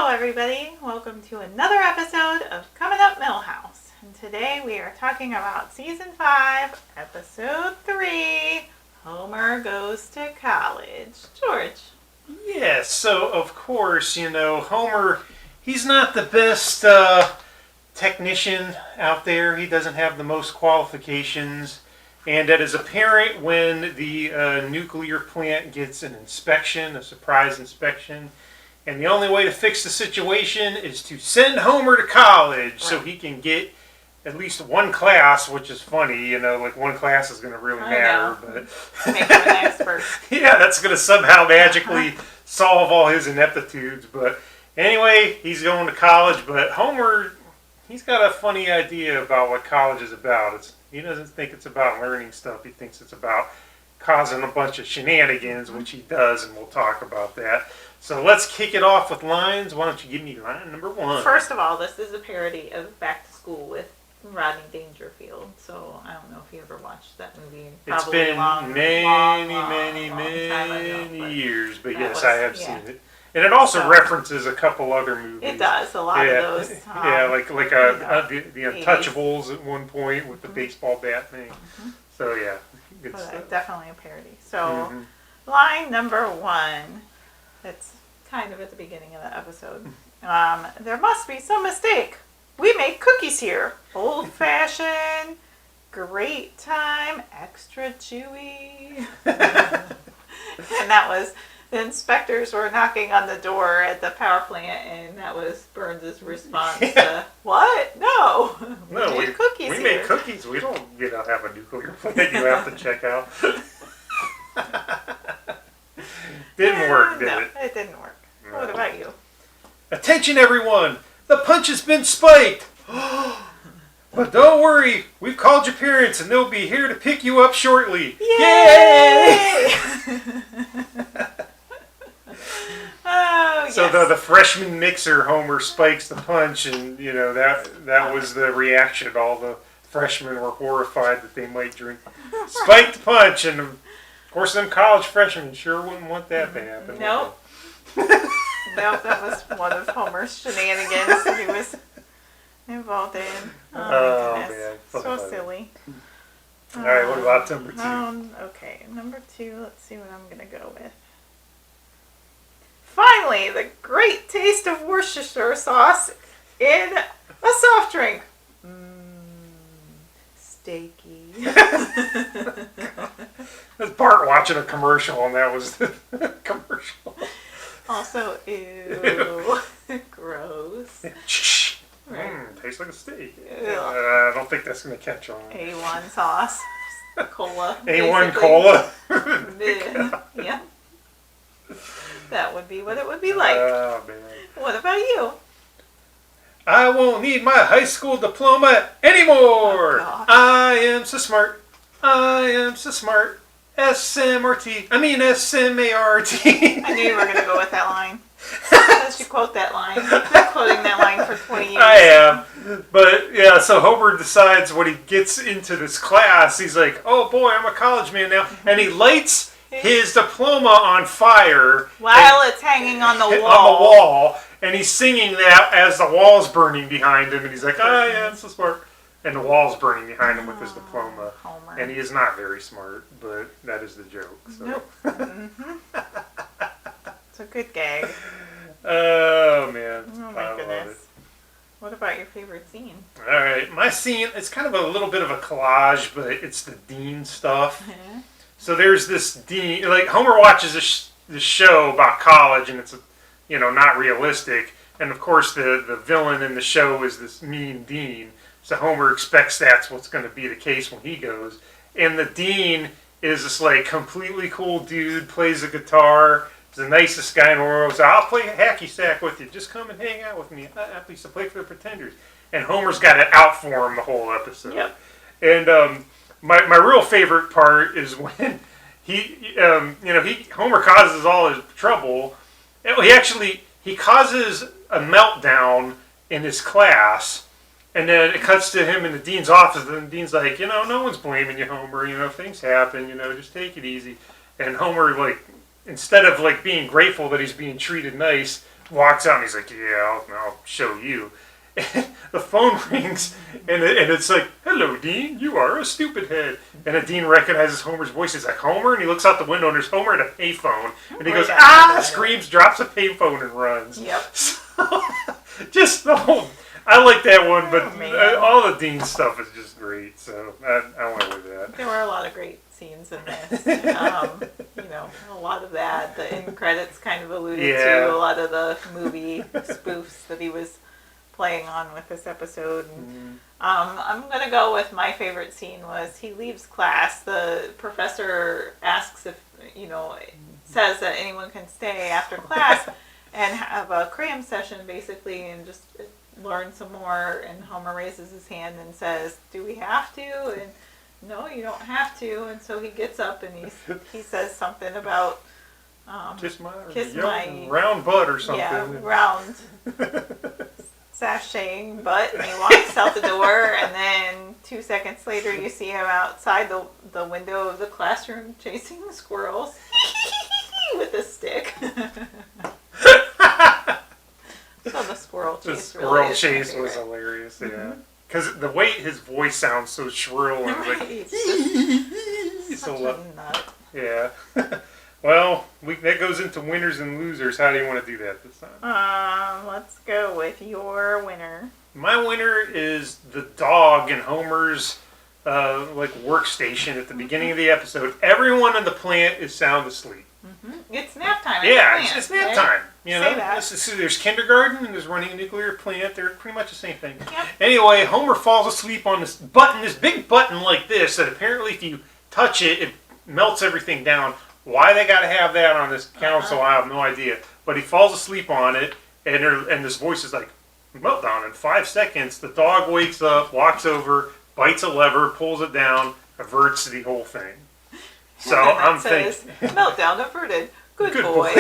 Hello everybody, welcome to another episode of Coming Up Milhouse. And today we are talking about Season 5, Episode 3, Homer Goes to College. George. Yes, so of course, Homer, he's not the best technician out there. He doesn't have the most qualifications. And that is apparent when the nuclear plant gets an inspection, a surprise inspection. And the only way to fix the situation is to send Homer to college so he can get at least one class, which is funny, like one class is going to really matter. But make him an expert. Yeah, that's going to somehow magically solve all his ineptitudes. But anyway, he's going to college. But Homer, he's got a funny idea about what college is about. He doesn't think it's about learning stuff. He thinks it's about causing a bunch of shenanigans, which he does, and we'll talk about that. So let's kick it off with lines. Why don't you give me line number 1? First of all, this is a parody of Back to School with Rodney Dangerfield. So I don't know if you ever watched that movie. It's been many years, but yes, I have seen it. And it also references a couple other movies. It does, a lot of those. Like the Untouchables at one point with the baseball bat thing. Mm-hmm. So yeah, good stuff. Definitely a parody. So line number 1, it's kind of at the beginning of the episode. There must be some mistake. We make cookies here. Old-fashioned, great time, extra chewy. And that was... The inspectors were knocking on the door at the power plant, and that was Burns' response to, what? No, we make cookies We here. make cookies. We don't, have a nuclear plant you have to check out. Didn't work, did it? It didn't work. No. What about you? Attention, everyone! The punch has been spiked! But don't worry, we've called your parents, and they'll be here to pick you up shortly. Yay! Oh, so yes. the freshman mixer, Homer spikes the punch, and that was the reaction. All the freshmen were horrified that they might drink spiked punch, and of course, them college freshmen sure wouldn't want that to happen. Nope. Nope, that was one of Homer's shenanigans that he was involved in. Oh my goodness. Man. So silly. All right, what about number 2? Okay, number 2, let's see what I'm going to go with. Finally, the great taste of Worcestershire sauce in a soft drink. Steaky. There's Bart watching a commercial, and that was the commercial. Also, ew. Gross. Tastes like a steak. I don't think that's going to catch on. A1 sauce. Cola. A1 cola? Yeah. That would be what it would be like. Oh, man. What about you? I won't need my high school diploma anymore. Oh, I am so smart. I am so smart. S-M-R-T. I mean S-M-A-R-T. I knew you were going to go with that line. I should quote that line. You've been quoting that line for 20 years. I am. But, yeah, so Homer decides when he gets into this class, he's like, oh, boy, I'm a college man now. And he lights his diploma on fire. While it's hanging on the wall. On the wall. And he's singing that as the wall's burning behind him. And he's like, I am so smart. And the wall's burning behind him with his diploma. Homer. And he is not very smart, but that is the joke. So. Nope. It's a good gag. Oh, man. Oh, my goodness. What about your favorite scene? All right. My scene, it's kind of a little bit of a collage, but it's the Dean stuff. Mm-hmm. So there's this Dean, like Homer watches this show about college, and it's, not realistic. And of course, the villain in the show is this mean Dean. So Homer expects that's what's going to be the case when he goes. And the Dean is this like completely cool dude, plays the guitar, is the nicest guy in the world. So I'll play hacky sack with you. Just come and hang out with me. I used to play for the Pretenders. And Homer's got it out for him the whole episode. Yep. And my real favorite part is when Homer causes all his trouble. He causes a meltdown in his class. And then it cuts to him in the dean's office, and the dean's like, no one's blaming you, Homer. Things happen. Just take it easy. And Homer, instead of being grateful that he's being treated nice, walks out and he's like, yeah, I'll show you. And the phone rings and it's like, hello, Dean, you are a stupid head. And then Dean recognizes Homer's voice. He's like, Homer? And he looks out the window and there's Homer at a payphone. And he goes, screams, drops a payphone and runs. Yep. So, just the whole... I like that one, but all the Dean stuff is just great. So I went with that. There were a lot of great scenes in this. A lot of that. The end credits kind of alluded to a lot of the movie spoofs that he was playing on with this episode. And, I'm going to go with my favorite scene was he leaves class. The professor asks if, says that anyone can stay after class and have a cram session basically and just learn some more. And Homer raises his hand and says, do we have to? And no, you don't have to. And so he gets up and he says something about kiss my round butt or something. Yeah, round sashaying butt. And he walks out the door, and then 2 seconds later you see him outside the window of the classroom chasing squirrels with a stick. So the squirrel chase was hilarious, yeah. Because the way his voice sounds so shrill and right. Such a nut. Yeah. Well, that goes into winners and losers. How do you want to do that this time? Let's go with your winner. My winner is the dog in Homer's workstation at the beginning of the episode. Everyone in the plant is sound asleep. It's nap time. Yeah, it's nap time. Say that. There's kindergarten and there's running a nuclear plant. They're pretty much the same thing. Yep. Anyway, Homer falls asleep on this button, this big button like this, that apparently if you touch it, it melts everything down. Why they got to have that on this console, I have no idea. But he falls asleep on it, and this voice is like, meltdown in 5 seconds. The dog wakes up, walks over, bites a lever, pulls it down, averts the whole thing. So I'm thinking, meltdown averted. Good boy.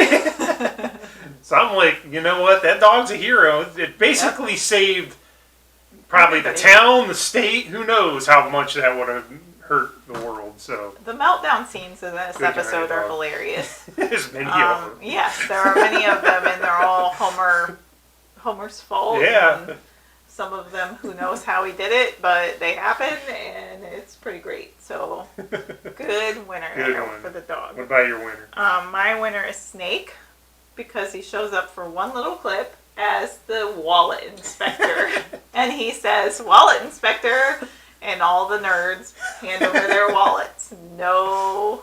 So I'm like, you know what? That dog's a hero. It basically saved probably the town, the state. Who knows how much that would have hurt the world. So the meltdown scenes in this episode are hilarious. There's many of them. Yes, there are many of them, and they're all Homer's fault. Yeah. Some of them, who knows how he did it, but they happen, and it's pretty great. So, good winner for the dog. What about your winner? My winner is Snake, because he shows up for one little clip as the wallet inspector. And he says, wallet inspector, and all the nerds hand over their wallets. No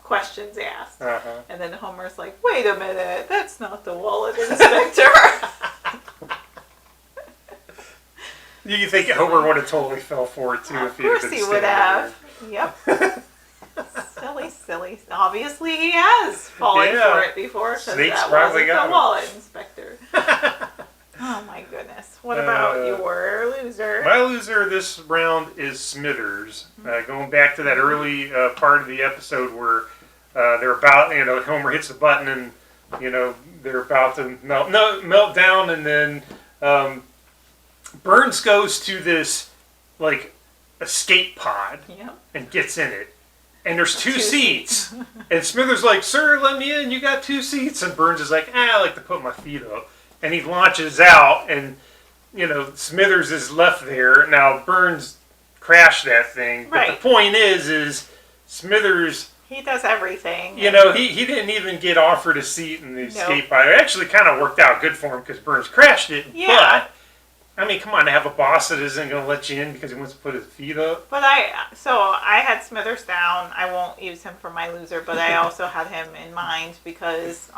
questions asked. And then Homer's like, wait a minute, that's not the wallet inspector. You think Homer would have totally fell for it too if he had been Of course he would have. Yep. Silly. Obviously he has fallen for it before because that wasn't the wallet inspector. Oh my goodness. What about your loser? My loser this round is Smithers. Going back to that early part of the episode where they're about, Homer hits the button and, they're about to melt down, and then Burns goes to this, escape pod and gets in it. And there's two seats. And Smithers like, sir, let me in. You got 2 seats. And Burns is like, I like to put my feet up. And he launches out, and, Smithers is left there. Now, Burns crashed that thing. But the point is Smithers... He does everything. He didn't even get offered a seat in the escape pod. It actually kind of worked out good for him because Burns crashed it. Yeah. But... I mean, come on, to have a boss that isn't going to let you in because he wants to put his feet up. But I had Smithers down. I won't use him for my loser, but I also had him in mind because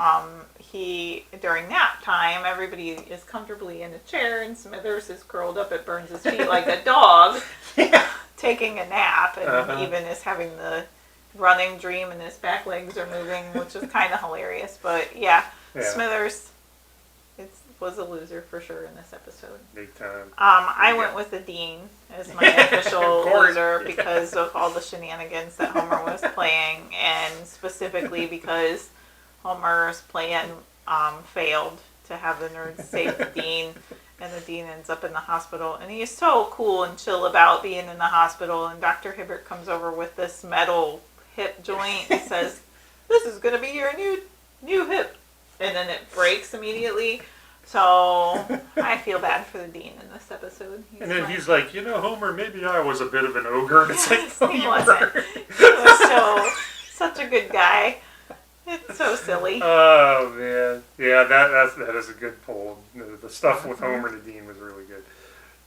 during nap time, everybody is comfortably in a chair, and Smithers is curled up at Burns' feet like a dog, taking a nap, and even is having the running dream, and his back legs are moving, which is kind of hilarious. But Smithers was a loser for sure in this episode. Big time. I went with the Dean as my official loser because of all the shenanigans that Homer was playing, and specifically because Homer's plan failed to have the nerds save the Dean, and the Dean ends up in the hospital. And he is so cool and chill about being in the hospital, and Dr. Hibbert comes over with this metal hip joint and says, this is going to be your new hip and then it breaks immediately. So I feel bad for the dean in this episode. And then he's like, Homer, maybe I was a bit of an ogre. And it's Yes, like, no, he you wasn't. weren't. He was such a good guy. It's so silly. Oh man, yeah, that is a good pull. The stuff with Homer and the Dean was really good.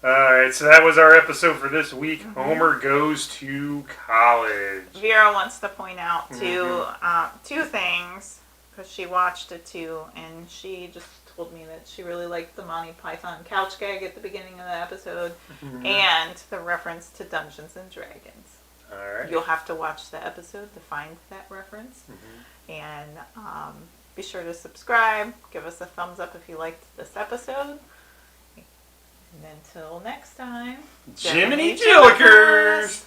All right, so that was our episode for this week. Homer goes to college. Vera wants to point out two things because she watched it too, and she just told me that she really liked the Monty Python couch gag at the beginning of the episode and the reference to Dungeons and Dragons. All right. You'll have to watch the episode to find that reference. And be sure to subscribe. Give us a thumbs up if you liked this episode. And until next time, Jiminy Jillikers!